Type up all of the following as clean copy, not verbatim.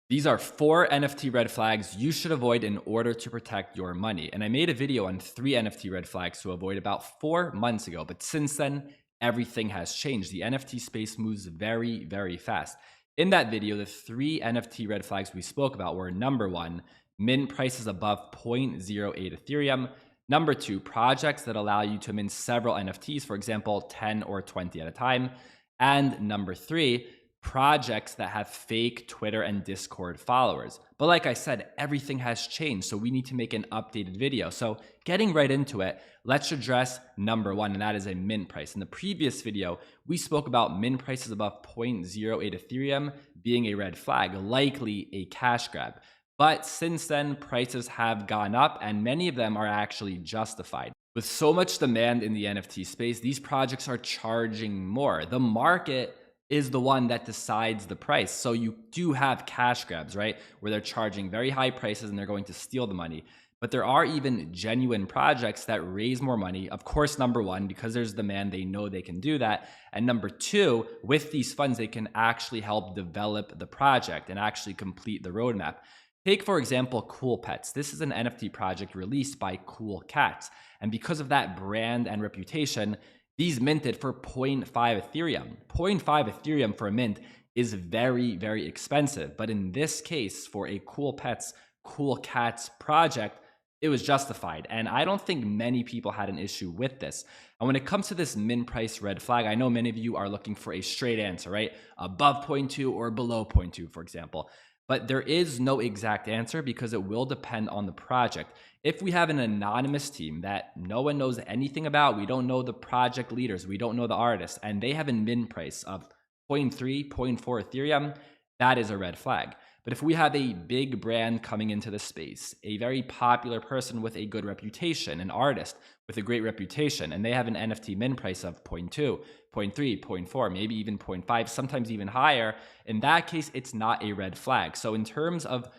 These are 4 NFT red flags you should avoid in order to protect your money. And I made a video on 3 NFT red flags to avoid about 4 months ago. But since then, everything has changed. The NFT space moves very, very fast. In that video, the 3 NFT red flags we spoke about were number 1, mint prices above zero point zero 0.08 Ethereum. Number 2, projects that allow you to mint several NFTs, for example, 10 or 20 at a time. And number 3, projects that have fake Twitter and Discord followers. But like I said, everything has changed, so we need to make an updated video. So getting right into it, let's address number 1, and that is a mint price. In the previous video, we spoke about mint prices above 0.08 Ethereum being a red flag, likely a cash grab. But since then, prices have gone up, and many of them are actually justified. With so much demand in the NFT space, these projects are charging more. The market is the one that decides the price. So you do have cash grabs, right? Where they're charging very high prices and they're going to steal the money. But there are even genuine projects that raise more money. Of course, number 1, because there's demand, they know they can do that. And number 2, with these funds, they can actually help develop the project and actually complete the roadmap. Take, for example, Cool Pets. This is an NFT project released by Cool Cats. And because of that brand and reputation, these minted for 0.5 Ethereum. 0.5 Ethereum for a mint is very, very expensive. But in this case, for a Cool Pets, Cool Cats project, it was justified. And I don't think many people had an issue with this. And when it comes to this mint price red flag, I know many of you are looking for a straight answer, right? Above 0.2 or below 0.2, for example. But there is no exact answer because it will depend on the project. If we have an anonymous team that no one knows anything about, we don't know the project leaders, we don't know the artists, and they have a mint price of 0.3, 0.4 Ethereum, that is a red flag. But if we have a big brand coming into the space, a very popular person with a good reputation, an artist with a great reputation, and they have an NFT mint price of 0.2, 0.3, 0.4, maybe even 0.5, sometimes even higher, in that case, it's not a red flag. So in terms of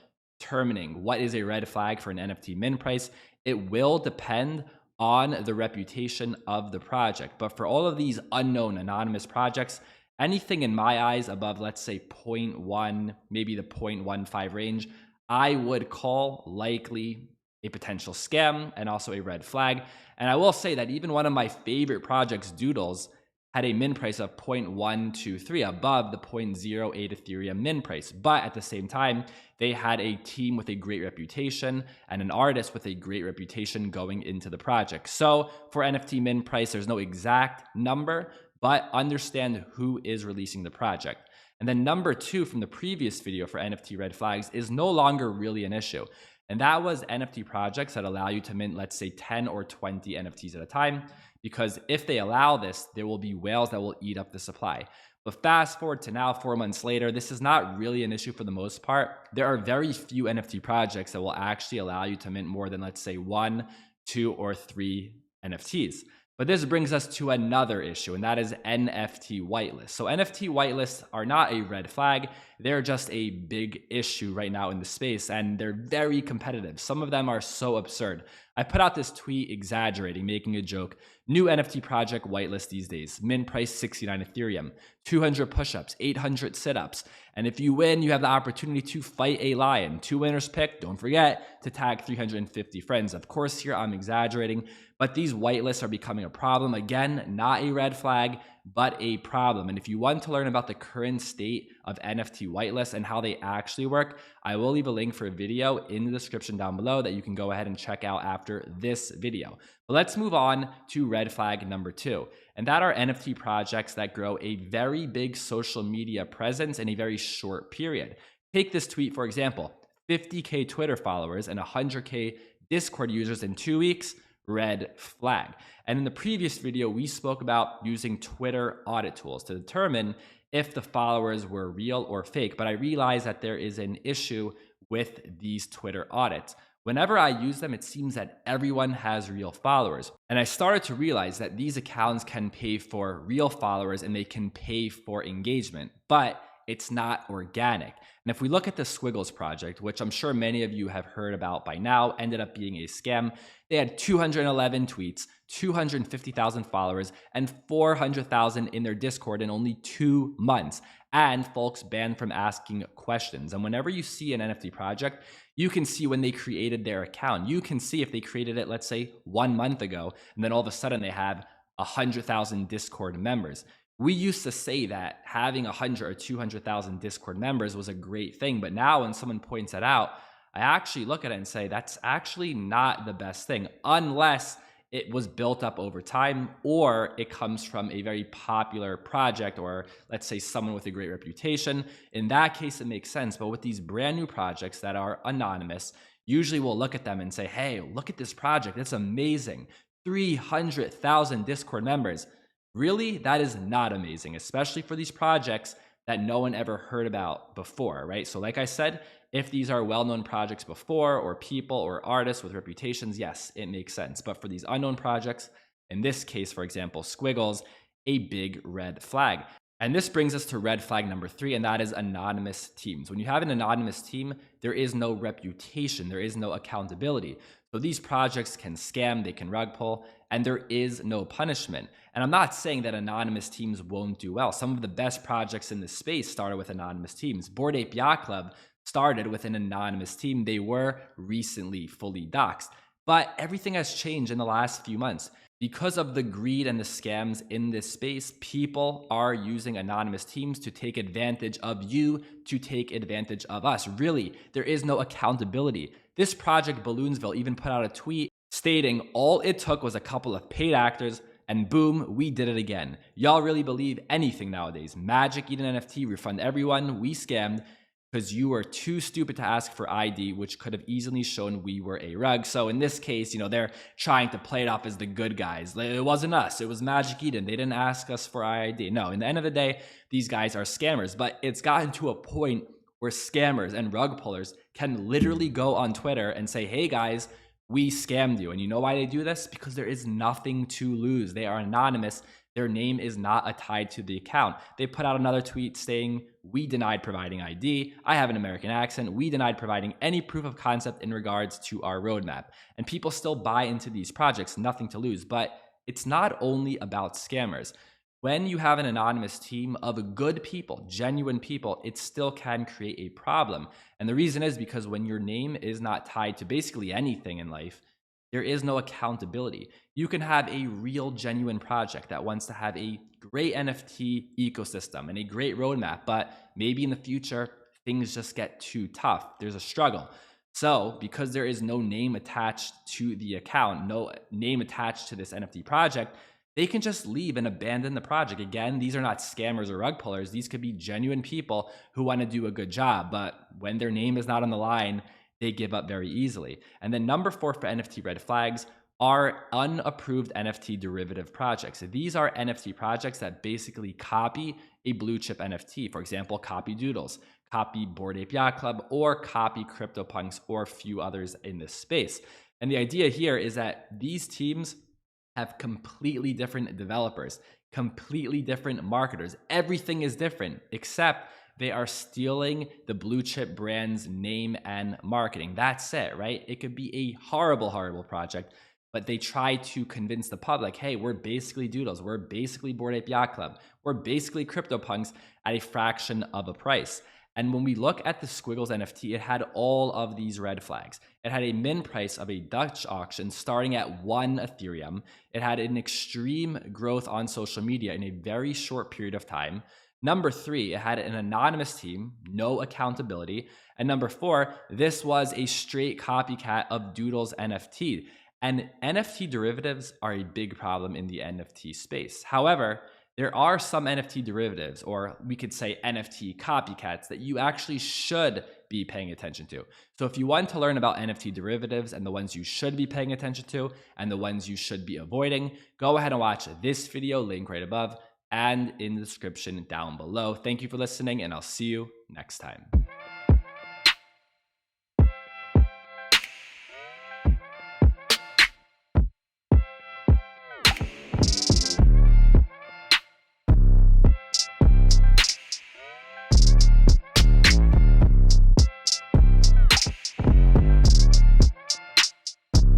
determining what is a red flag for an NFT mint price, it will depend on the reputation of the project. But for all of these unknown anonymous projects, anything in my eyes above, let's say 0.1, maybe the 0.15 range, I would call likely a potential scam and also a red flag. And I will say that even one of my favorite projects, Doodles, had a mint price of 0.123 above the 0.08 Ethereum mint price. But at the same time, they had a team with a great reputation and an artist with a great reputation going into the project. So for NFT mint price, there's no exact number, but understand who is releasing the project. And then number 2 from the previous video for NFT red flags is no longer really an issue. And that was NFT projects that allow you to mint, let's say 10 or 20 NFTs at a time. Because if they allow this, there will be whales that will eat up the supply. But fast forward to now, 4 months later, this is not really an issue for the most part. There are very few NFT projects that will actually allow you to mint more than, let's say, 1, 2, or 3 NFTs. But this brings us to another issue, and that is NFT whitelists. So NFT whitelists are not a red flag. They're just a big issue right now in the space, and they're very competitive. Some of them are so absurd. I put out this tweet exaggerating, making a joke. New NFT project whitelist these days. Mint price 69 Ethereum. 200 push-ups, 800 sit-ups. And if you win, you have the opportunity to fight a lion. 2 winners picked. Don't forget to tag 350 friends. Of course, here I'm exaggerating, but these whitelists are becoming a problem. Again, not a red flag, but a problem. And if you want to learn about the current state of NFT whitelists and how they actually work, I will leave a link for a video in the description down below that you can go ahead and check out after this video. But let's move on to red flag number 2. And that are NFT projects that grow a very big social media presence in a very short period. Take this tweet, for example, 50K Twitter followers and 100K Discord users in 2 weeks, red flag. And in the previous video, we spoke about using Twitter audit tools to determine if the followers were real or fake. But I realized that there is an issue with these Twitter audits. Whenever I use them, it seems that everyone has real followers. And I started to realize that these accounts can pay for real followers and they can pay for engagement, but it's not organic. And if we look at the Squiggles project, which I'm sure many of you have heard about by now, ended up being a scam. They had 211 tweets, 250,000 followers, and 400,000 in their Discord in only 2 months. and folks banned from asking questions. And whenever you see an NFT project, you can see when they created their account. You can see if they created it, let's say 1 month ago, and then all of a sudden they have 100,000 Discord members. We used to say that having 100 or 200,000 Discord members was a great thing, but now when someone points that out, I actually look at it and say that's actually not the best thing, unless it was built up over time or it comes from a very popular project, or let's say someone with a great reputation. In that case, it makes sense. But with these brand new projects that are anonymous, usually we'll look at them and say, hey, look at this project. It's amazing. 300,000 Discord members. Really? That is not amazing, especially for these projects that no one ever heard about before, right? So like I said, if these are well-known projects before, or people or artists with reputations, yes, it makes sense. But for these unknown projects, in this case, for example, Squiggles, a big red flag. And this brings us to red flag number 3, and that is anonymous teams. When you have an anonymous team, there is no reputation, there is no accountability. So these projects can scam, they can rug pull, and there is no punishment. And I'm not saying that anonymous teams won't do well. Some of the best projects in this space started with anonymous teams. Bored Ape Yacht Club started with an anonymous team. They were recently fully doxxed. But everything has changed in the last few months. Because of the greed and the scams in this space, people are using anonymous teams to take advantage of you, to take advantage of us. Really, there is no accountability. This project, Balloonsville, even put out a tweet stating all it took was a couple of paid actors and boom, we did it again. Y'all really believe anything nowadays. Magic Eden NFT, refund everyone, we scammed, because you were too stupid to ask for ID, which could have easily shown we were a rug. So in this case, they're trying to play it off as the good guys. It wasn't us. It was Magic Eden. They didn't ask us for ID. No, in the end of the day, these guys are scammers. But it's gotten to a point where scammers and rug pullers can literally go on Twitter and say, hey guys, we scammed you. And you know why they do this? Because there is nothing to lose. They are anonymous. Their name is not tied to the account. They put out another tweet saying, we denied providing ID. I have an American accent. We denied providing any proof of concept in regards to our roadmap. And people still buy into these projects, nothing to lose. But it's not only about scammers. When you have an anonymous team of good people, genuine people, it still can create a problem. And the reason is because when your name is not tied to basically anything in life, there is no accountability. You can have a real, genuine project that wants to have a great NFT ecosystem and a great roadmap, but maybe in the future, things just get too tough. There's a struggle. So because there is no name attached to the account, no name attached to this NFT project, they can just leave and abandon the project. Again, these are not scammers or rug pullers. These could be genuine people who want to do a good job, but when their name is not on the line, they give up very easily. And then number 4 for NFT red flags are unapproved NFT derivative projects. These are NFT projects that basically copy a blue chip NFT. For example, copy Doodles, copy Bored Ape Yacht Club, or copy CryptoPunks, or a few others in this space. And the idea here is that these teams have completely different developers, completely different marketers. Everything is different, except they are stealing the blue chip brand's name and marketing. That's it, right? It could be a horrible, horrible project, but they try to convince the public, hey, we're basically Doodles, we're basically Bored Ape Yacht Club, we're basically CryptoPunks at a fraction of a price. And when we look at the Squiggles NFT, it had all of these red flags. It had a min price of a Dutch auction starting at 1 Ethereum. It had an extreme growth on social media in a very short period of time. Number 3, it had an anonymous team, no accountability. And number 4, this was a straight copycat of Doodles NFT. And NFT derivatives are a big problem in the NFT space. However, there are some NFT derivatives, or we could say NFT copycats, that you actually should be paying attention to. So if you want to learn about NFT derivatives and the ones you should be paying attention to and the ones you should be avoiding, go ahead and watch this video, link right above, and in the description down below. Thank you for listening, and I'll see you next time.